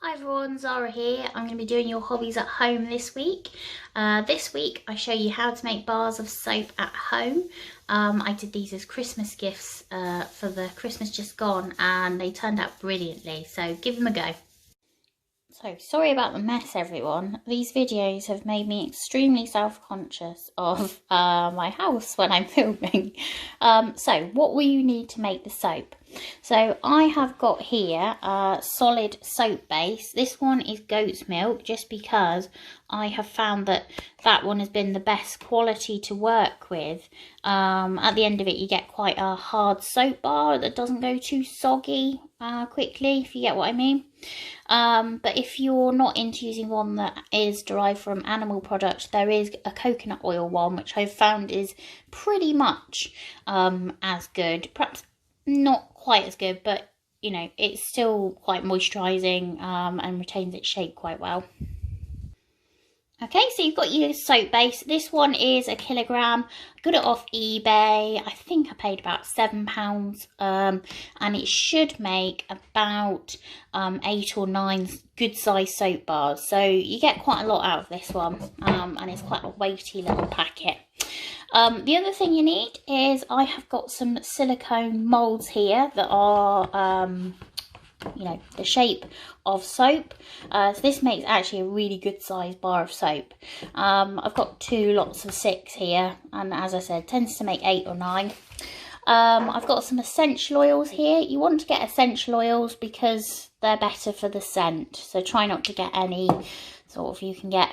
Hi everyone, Zara here. I'm going to be doing your hobbies at home this week. This week I show you how to make bars of soap at home. I did these as Christmas gifts for the Christmas just gone and they turned out brilliantly, so give them a go. So, sorry about the mess everyone. These videos have made me extremely self-conscious of my house when I'm filming. So, what will you need to make the soap? So, I have got here a solid soap base. This one is goat's milk just because I have found that one has been the best quality to work with. At the end of it you get quite a hard soap bar that doesn't go too soggy quickly, if you get what I mean. But if you're not into using one that is derived from animal products, there is a coconut oil one which I've found is pretty much as good. Perhaps not quite as good, but you know, it's still quite moisturising and retains its shape quite well. Okay, so you've got your soap base. This one is a kilogram. I got it off eBay. I think I paid about £7, and it should make about 8 or 9 good size soap bars. So you get quite a lot out of this one, and it's quite a weighty little packet. The other thing you need is I have got some silicone moulds here that are you know, the shape of soap. So this makes actually a really good size bar of soap. I've got 2 lots of 6 here, and as I said, tends to make 8 or 9. I've got some essential oils here. You want to get essential oils because they're better for the scent, so try not to get any sort of, you can get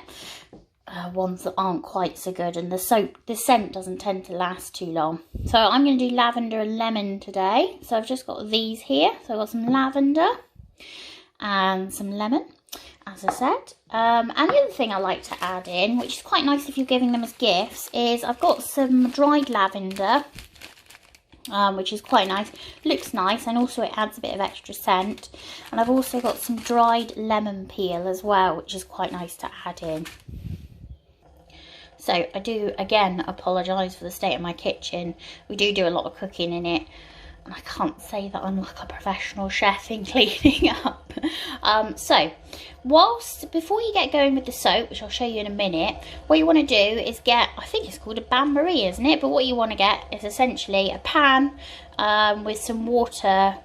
ones that aren't quite so good, and the scent doesn't tend to last too long. So I'm going to do lavender and lemon today. So I've just got these here. So I've got some lavender and some lemon, as I said. And the other thing I like to add in, which is quite nice if you're giving them as gifts, is I've got some dried lavender, which is quite nice. Looks nice, and also it adds a bit of extra scent. And I've also got some dried lemon peel as well, which is quite nice to add in. So I do, again, apologise for the state of my kitchen. We do a lot of cooking in it, and I can't say that I'm like a professional chef in cleaning up. So, before you get going with the soap, which I'll show you in a minute, what you want to do is get, I think it's called a bain-marie, isn't it? But what you want to get is essentially a pan with some water,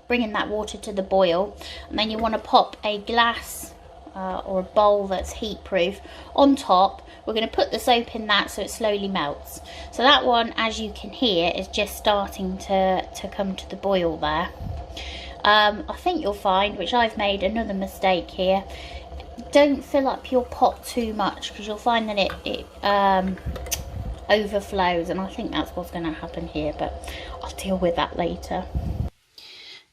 bringing that water to the boil, and then you want to pop a glass or a bowl that's heat proof on top. We're going to put the soap in that so it slowly melts. So that one, as you can hear, is just starting to come to the boil there. I think you'll find, which I've made another mistake here, don't fill up your pot too much, because you'll find that it overflows, and I think that's what's going to happen here, but I'll deal with that later.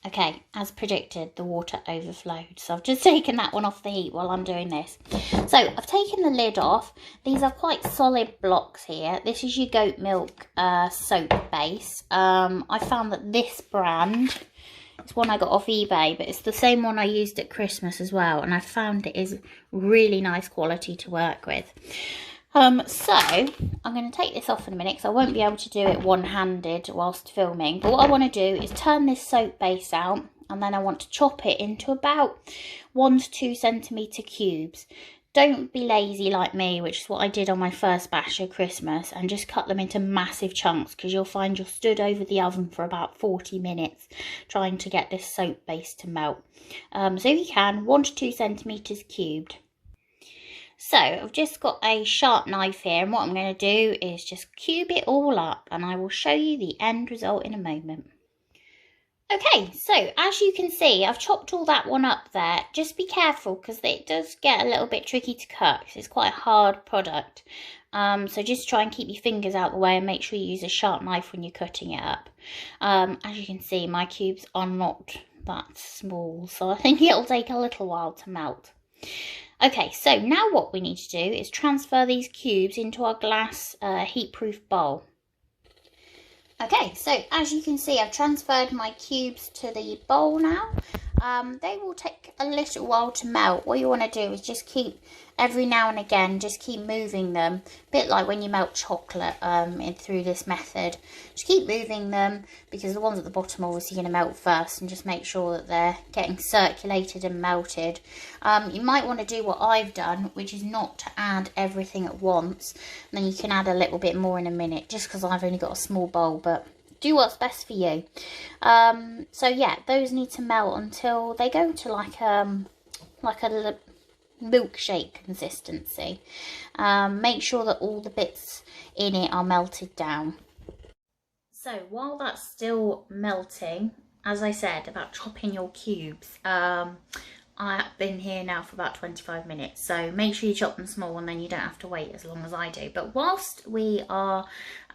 Okay, as predicted, the water overflowed. So I've just taken that one off the heat while I'm doing this. So I've taken the lid off. These are quite solid blocks here. This is your goat milk soap base. I found that this brand, it's one I got off eBay, but it's the same one I used at Christmas as well. And I found it is really nice quality to work with. So I'm going to take this off in a minute because I won't be able to do it one-handed whilst filming. But what I want to do is turn this soap base out, and then I want to chop it into about 1 to 2 centimetre cubes. Don't be lazy like me, which is what I did on my first batch of Christmas, and just cut them into massive chunks, because you'll find you're stood over the oven for about 40 minutes trying to get this soap base to melt. So if you can, 1 to 2 centimetres cubed. So I've just got a sharp knife here, and what I'm going to do is just cube it all up, and I will show you the end result in a moment. Okay, so as you can see, I've chopped all that one up there. Just be careful, because it does get a little bit tricky to cut, because it's quite a hard product. So just try and keep your fingers out of the way, and make sure you use a sharp knife when you're cutting it up. As you can see, my cubes are not that small, so I think it'll take a little while to melt. Okay, so now what we need to do is transfer these cubes into our glass heat-proof bowl. Okay, so as you can see, I've transferred my cubes to the bowl now. They will take a little while to melt. What you want to do is just keep, every now and again, just keep moving them. A bit like when you melt chocolate through this method. Just keep moving them, because the ones at the bottom are obviously going to melt first, and just make sure that they're getting circulated and melted. You might want to do what I've done, which is not to add everything at once. And then you can add a little bit more in a minute, just because I've only got a small bowl, but do what's best for you. So yeah, those need to melt until they go to like a milkshake consistency. Make sure that all the bits in it are melted down. So while that's still melting, as I said about chopping your cubes, I've been here now for about 25 minutes, so make sure you chop them small, and then you don't have to wait as long as I do. But whilst we are,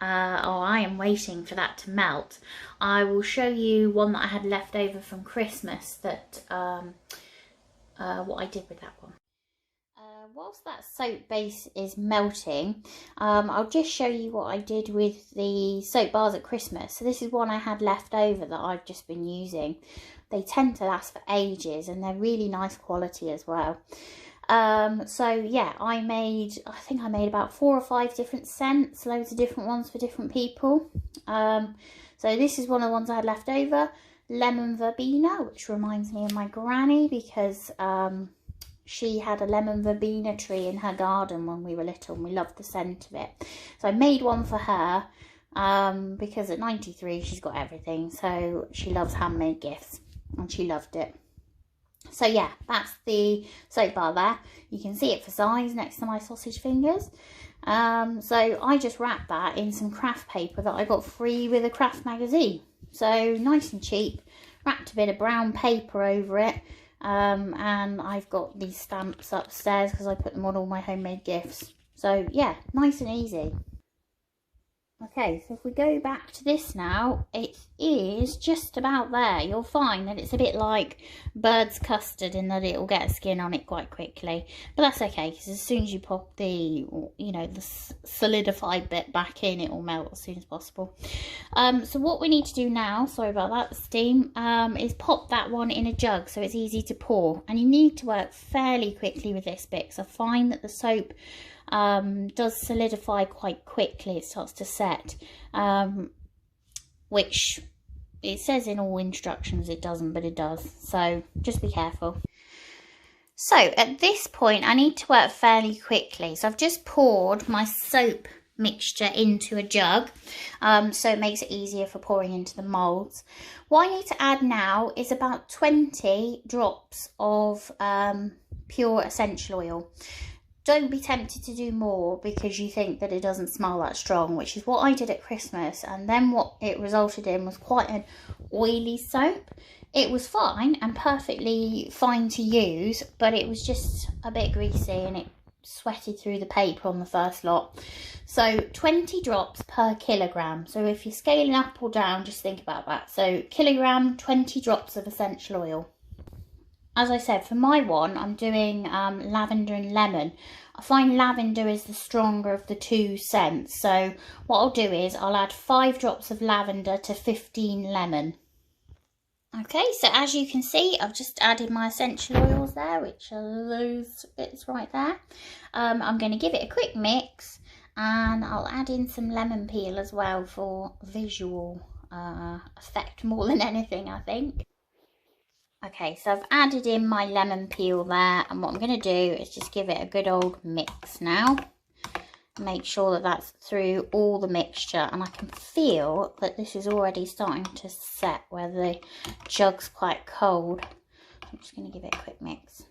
or I am waiting for that to melt, I will show you one that I had left over from Christmas, that what I did with that one. Whilst that soap base is melting, I'll just show you what I did with the soap bars at Christmas. So this is one I had left over that I've just been using. They tend to last for ages, and they're really nice quality as well. So yeah, I think I made about 4 or 5 different scents, loads of different ones for different people. So this is one of the ones I had left over, lemon verbena, which reminds me of my granny, because she had a lemon verbena tree in her garden when we were little, and we loved the scent of it. So I made one for her, because at 93 she's got everything, so she loves handmade gifts, and she loved it. So yeah, that's the soap bar there. You can see it for size next to my sausage fingers. So I just wrapped that in some craft paper that I got free with a craft magazine. So nice and cheap. Wrapped a bit of brown paper over it. And I've got these stamps upstairs because I put them on all my homemade gifts. So yeah, nice and easy. Okay, so if we go back to this now, it is just about there. You'll find that it's a bit like bird's custard in that it will get a skin on it quite quickly. But that's okay, because as soon as you pop the, the solidified bit back in, it will melt as soon as possible. So what we need to do now, sorry about that, the steam, is pop that one in a jug so it's easy to pour. And you need to work fairly quickly with this bit, because I find that the soap does solidify quite quickly. It starts to set, which it says in all instructions it doesn't, but it does, so just be careful. So at this point I need to work fairly quickly, so I've just poured my soap mixture into a jug, so it makes it easier for pouring into the moulds. What I need to add now is about 20 drops of pure essential oil. Don't be tempted to do more because you think that it doesn't smell that strong, which is what I did at Christmas. And then what it resulted in was quite an oily soap. It was fine and perfectly fine to use, but it was just a bit greasy and it sweated through the paper on the first lot. So 20 drops per kilogram. So if you're scaling up or down, just think about that. So kilogram, 20 drops of essential oil. As I said, for my one, I'm doing lavender and lemon. I find lavender is the stronger of the 2 scents. So what I'll do is I'll add 5 drops of lavender to 15 lemon. Okay, so as you can see, I've just added my essential oils there, which are those bits right there. I'm going to give it a quick mix, and I'll add in some lemon peel as well for visual effect more than anything, I think. Okay, so I've added in my lemon peel there, and what I'm going to do is just give it a good old mix now. Make sure that that's through all the mixture, and I can feel that this is already starting to set where the jug's quite cold. I'm just going to give it a quick mix.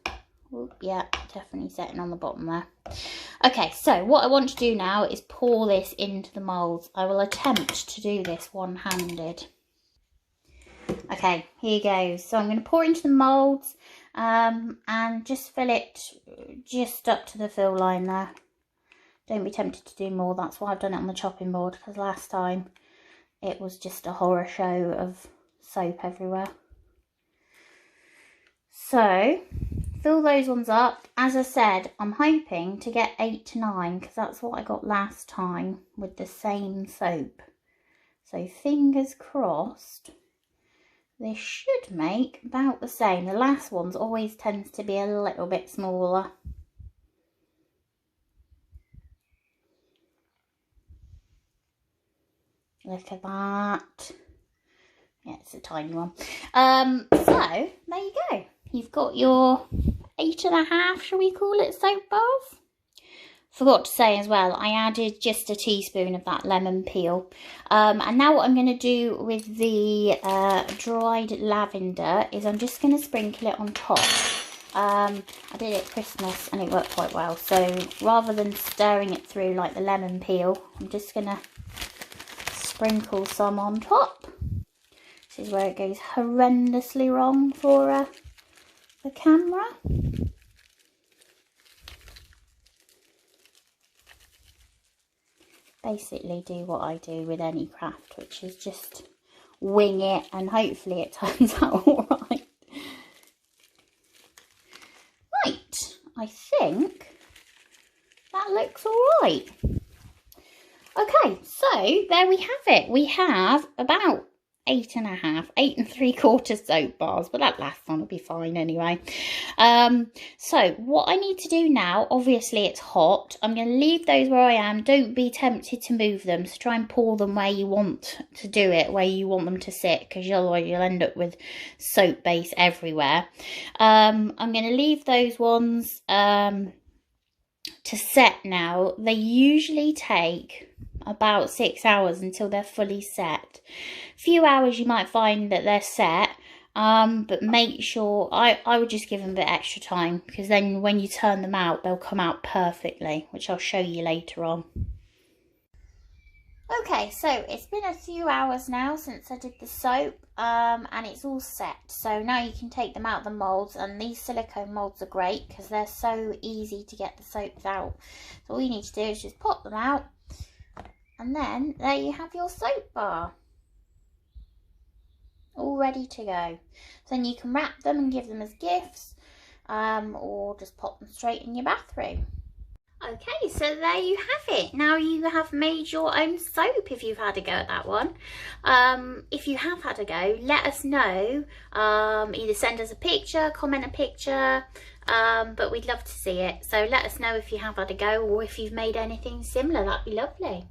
Oop, yeah, definitely setting on the bottom there. Okay, so what I want to do now is pour this into the moulds. I will attempt to do this one-handed. Okay, here goes. So I'm going to pour into the moulds and just fill it just up to the fill line there. Don't be tempted to do more. That's why I've done it on the chopping board, because last time it was just a horror show of soap everywhere. So fill those ones up. As I said, I'm hoping to get 8 to 9 because that's what I got last time with the same soap. So fingers crossed They should make about the same. The last ones always tends to be a little bit smaller. Look at that. Yeah, it's a tiny one. So there you go. You've got your 8.5, shall we call it, soap bars. Forgot to say as well, I added just a teaspoon of that lemon peel. And now what I'm going to do with the dried lavender is I'm just going to sprinkle it on top. I did it at Christmas and it worked quite well. So rather than stirring it through like the lemon peel, I'm just going to sprinkle some on top. This is where it goes horrendously wrong for the camera. Basically do what I do with any craft, which is just wing it, and hopefully it turns out alright. Right, I think that looks alright. Okay, so there we have it. We have about 8.5, 8 3/4 soap bars, but that last one will be fine anyway. So what I need to do now, obviously it's hot. I'm going to leave those where I am. Don't be tempted to move them. So try and pour them where you want to do it, where you want them to sit, because otherwise you'll end up with soap base everywhere. I'm going to leave those ones to set now. They usually take about 6 hours until they're fully set. Few hours you might find that they're set, but make sure, I would just give them a bit extra time, because then when you turn them out they'll come out perfectly, which I'll show you later on. Okay, so it's been a few hours now since I did the soap, and it's all set. So now you can take them out of the moulds, and these silicone moulds are great because they're so easy to get the soaps out. So all you need to do is just pop them out, and then there you have your soap bar, all ready to go. So then you can wrap them and give them as gifts, or just pop them straight in your bathroom. Okay, so there you have it. Now you have made your own soap if you've had a go at that one. If you have had a go, let us know. Either send us a picture, comment a picture, but we'd love to see it. So let us know if you have had a go, or if you've made anything similar. That'd be lovely.